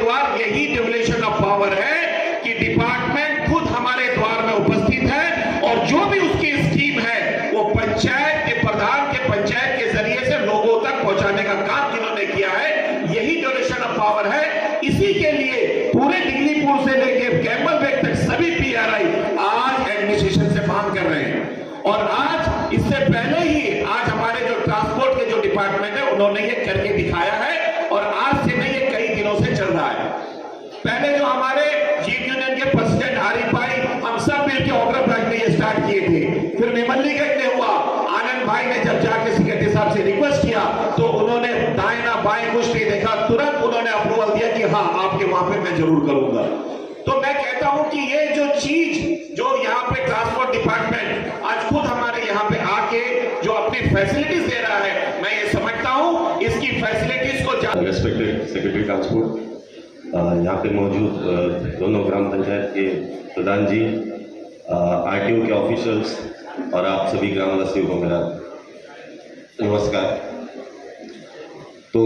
द्वार यही डेवलेशन of power है कि डिपार्टमेंट खुद हमारे द्वार में उपस्थित है और जो भी उसकी स्कीम है वो पंचायत के प्रधान के पंचायत के जरिए से लोगों तक पहुंचाने का काम जिन्होंने किया है, यही डेवलेशन ऑफ पावर है। इसी के लिए पूरे डिग्रीपुर से लेकर कैमलबेग तक सभी पीआरआई आज एडमिनिस्ट्रेशन से मांग कर रहे हैं। और आज इससे पहले ही आज हमारे जो ट्रांसपोर्ट के जो डिपार्टमेंट है उन्होंने ये करके दिखाया है और आज से नहीं, ये कई दिनों से चल रहा है। पहले जो हमारे चीफ यूनियन के प्रेसिडेंट हरीफ भाई हम सब मिलकर ऑर्डर रखने ये स्टार्ट किए थे, फिर निमल्लीगढ़ में हुआ, आनंद भाई ने जब जाके सेक्रेटरी साहब से रिक्वेस्ट किया तो उन्होंने दाएं ना बाएं कुछ नहीं देखा, तुरंत उन्होंने अप्रूवल दिया कि हाँ आपके वहां पे मैं जरूर करूंगा। तो मैं कहता हूं कि ये जो चीज जो यहाँ पे ट्रांसपोर्ट डिपार्टमेंट आज खुद हमारे यहाँ पे आके जो अपनी फैसिलिटीज दे रहा है, मैं ये समझता हूं इसकी फैसिलिटीज को रेस्पेक्टेड सेक्रेटरी ट्रांसपोर्ट, यहाँ पे मौजूद दोनों ग्राम पंचायत के प्रधान जी, आरटीओ के ऑफिसर्स और आप सभी ग्रामवासियों को मेरा नमस्कार। तो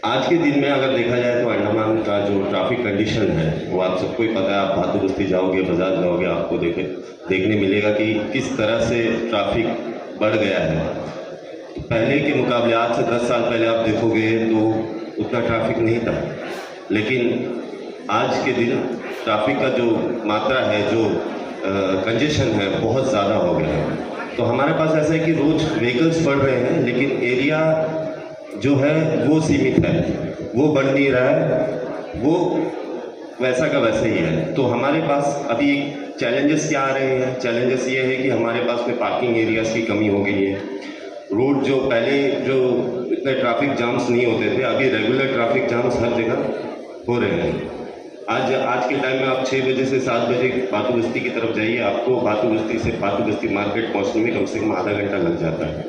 आज के दिन में अगर देखा जाए तो अंडमान का जो ट्रैफिक कंडीशन है वो आप सबको ही पता है। आप भातू बस्ती जाओगे, बाजार जाओगे, आपको देखने मिलेगा कि किस तरह से ट्रैफिक बढ़ गया है। तो पहले के मुकाबले आज से 10 साल पहले आप देखोगे तो उतना ट्रैफिक नहीं था, लेकिन आज के दिन ट्रैफिक का जो मात्रा है, जो कंजेशन है, बहुत ज़्यादा हो गया है। तो हमारे पास ऐसा है कि रोज़ व्हीकल्स बढ़ रहे हैं लेकिन एरिया जो है वो सीमित है, वो बढ़ नहीं रहा है, वो वैसा का वैसा ही है। तो हमारे पास अभी चैलेंजेस क्या आ रहे हैं? चैलेंजेस ये है कि हमारे पास में पार्किंग एरियाज़ की कमी हो गई है। रोड जो पहले जो इतने ट्रैफिक जाम्स नहीं होते थे, अभी रेगुलर ट्रैफिक जाम्स हर जगह हो रहे हैं। आज के टाइम में आप 6 बजे से 7 बजे भातू बस्ती की तरफ जाइए, आपको भातू बस्ती से भातू बस्ती मार्केट पहुंचने में कम से कम आधा घंटा लग जाता है,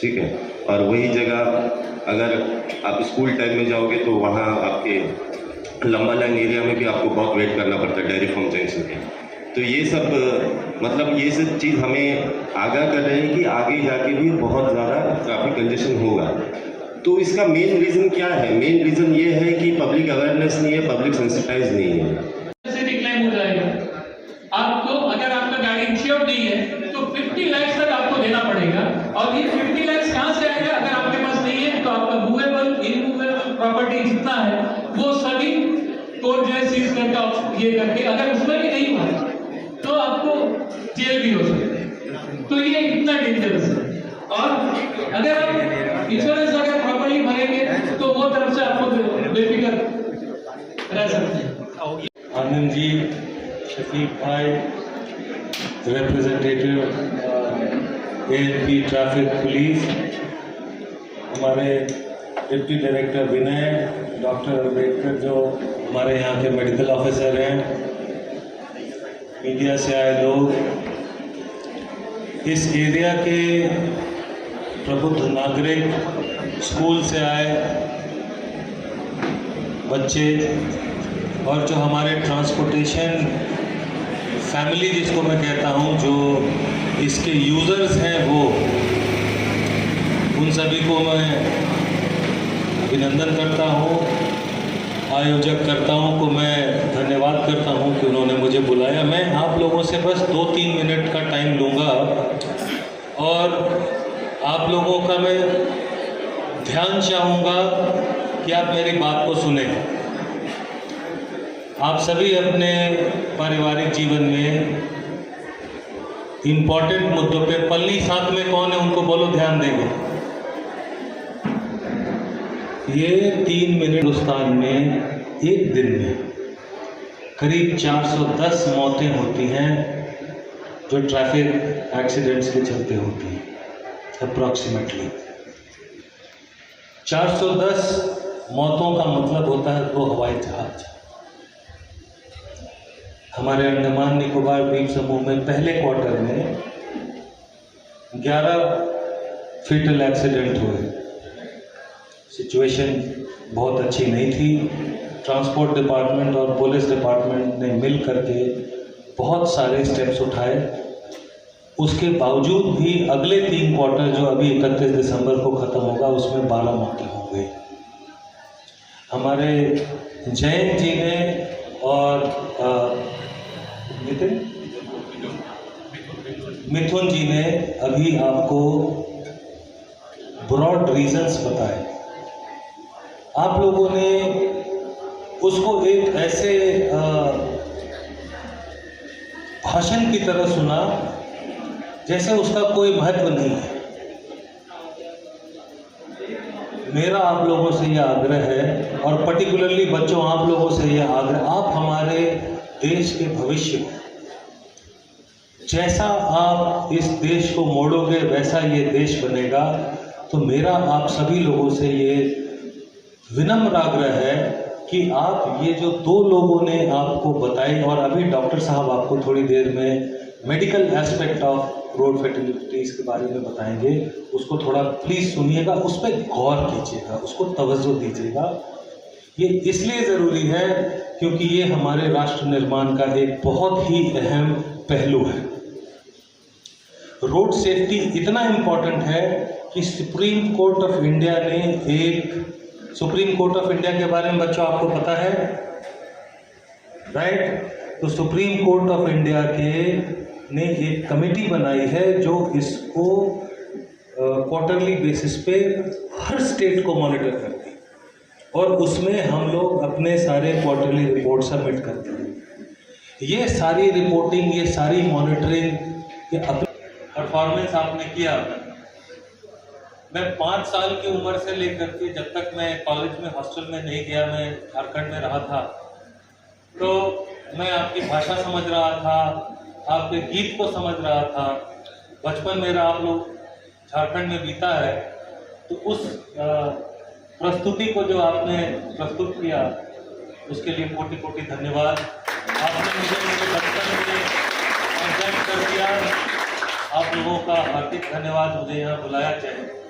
ठीक है। और वही जगह अगर आप स्कूल टाइम में जाओगे तो वहाँ आपके लंबा लाइन एरिया में भी आपको बहुत वेट करना पड़ता है डेयरी फार्म जंक्शन के। तो ये सब मतलब ये सब चीज़ हमें आगाह कर रहे हैं कि आगे जाके भी बहुत ज़्यादा ट्रैफिक कंजेशन होगा। तो इसका मेन रीज़न क्या है? मेन रीज़न ये है कि पब्लिक अवेयरनेस नहीं है, पब्लिक सेंसिटाइज नहीं है। से डिक्लाइन हो जाएगा। आपको अगर आपका गाड़ी इंश्योर्ड नहीं है तो 50 लाख तक आपको देना पड़ेगा। और ये 50 लाख कहाँ से आएगा? अगर आपके पास नहीं है तो आपका मूवेबल इमूवेबल प्रॉपर्टी जितना है वो सभी कोर्ट जो है सीज करके ये करके, अगर उसमें भी नहीं हुआ तो आपको जेल भी हो सकती है। तो ये इतना डेंजरस है। और अगर आप इंश्योरेंस अगर प्रॉपर्ली भरेंगे तो वो तरफ से आपको बेफिक्र रह सकते हैं। आनंद जी, शफीक भाई, रिप्रेजेंटेटिव एएनपी ट्रैफिक पुलिस, हमारे डिप्टी डायरेक्टर विनय, डॉक्टर अम्बेडकर जो हमारे यहाँ के मेडिकल ऑफिसर हैं, मीडिया से आए लोग, इस एरिया के प्रबुद्ध नागरिक, स्कूल से आए बच्चे और जो हमारे ट्रांसपोर्टेशन फैमिली जिसको मैं कहता हूँ, जो इसके यूज़र्स हैं, वो उन सभी को मैं अभिनंदन करता हूँ। आयोजक करताओं को मैं धन्यवाद करता हूँ कि उन्होंने मुझे बुलाया। मैं आप लोगों से बस 2-3 मिनट का टाइम लूँगा और आप लोगों का मैं ध्यान चाहूँगा कि आप मेरी बात को सुने। आप सभी अपने पारिवारिक जीवन में इम्पोर्टेंट मुद्दों पे, पल्ली साथ में कौन है उनको बोलो ध्यान देंगे। ये 3 मिनट हिंदुस्तान में एक दिन में करीब 410 मौतें होती हैं जो ट्रैफिक एक्सीडेंट्स के चलते होती हैं। अप्रॉक्सीमेटली 410 मौतों का मतलब होता है 2 हवाई जहाज। हमारे अंडमान निकोबार द्वीप समूह में पहले क्वार्टर में 11 फेटल एक्सीडेंट हुए। सिचुएशन बहुत अच्छी नहीं थी। ट्रांसपोर्ट डिपार्टमेंट और पुलिस डिपार्टमेंट ने मिल करके बहुत सारे स्टेप्स उठाए। उसके बावजूद भी अगले 3 क्वार्टर जो अभी 31 दिसंबर को ख़त्म होगा उसमें 12 मौतें हो गई। हमारे जयंत जी ने और मिथुन जी ने अभी आपको ब्रॉड रीजंस बताए। आप लोगों ने उसको एक ऐसे भाषण की तरह सुना जैसे उसका कोई महत्व नहीं है। मेरा आप लोगों से यह आग्रह है, और पर्टिकुलरली बच्चों आप लोगों से यह आग्रह, आप हमारे देश के भविष्य हो। जैसा आप इस देश को मोड़ोगे वैसा ये देश बनेगा। तो मेरा आप सभी लोगों से ये विनम्र आग्रह है कि आप ये जो दो लोगों ने आपको बताई, और अभी डॉक्टर साहब आपको थोड़ी देर में मेडिकल एस्पेक्ट ऑफ रोड फैटिलिटीज के बारे में बताएंगे, उसको थोड़ा प्लीज सुनिएगा, उस पर गौर कीजिएगा, उसको तवज्जो दीजिएगा। ये इसलिए ज़रूरी है क्योंकि ये हमारे राष्ट्र निर्माण का एक बहुत ही अहम पहलू है। रोड सेफ्टी इतना इम्पोर्टेंट है कि सुप्रीम कोर्ट ऑफ इंडिया ने सुप्रीम कोर्ट ऑफ इंडिया के बारे में बच्चों आपको पता है, राइट? तो सुप्रीम कोर्ट ऑफ इंडिया ने एक कमेटी बनाई है जो इसको क्वार्टरली बेसिस पे हर स्टेट को मॉनिटर करती है, और उसमें हम लोग अपने सारे क्वार्टरली रिपोर्ट सबमिट करते हैं। ये सारी रिपोर्टिंग, ये सारी मॉनिटरिंग, ये अपनी परफॉर्मेंस आपने किया। मैं 5 साल की उम्र से लेकर के जब तक मैं कॉलेज में हॉस्टल में नहीं गया, मैं झारखंड में रहा था, तो मैं आपकी भाषा समझ रहा था, आपके गीत को समझ रहा था। बचपन मेरा आप लोग झारखंड में बीता है, तो उस प्रस्तुति को जो आपने प्रस्तुत किया उसके लिए कोटि कोटि धन्यवाद। आपने मुझे बचपन में एंजॉय कर दिया। आप लोगों का हार्दिक धन्यवाद, मुझे यहाँ बुलाया जाए।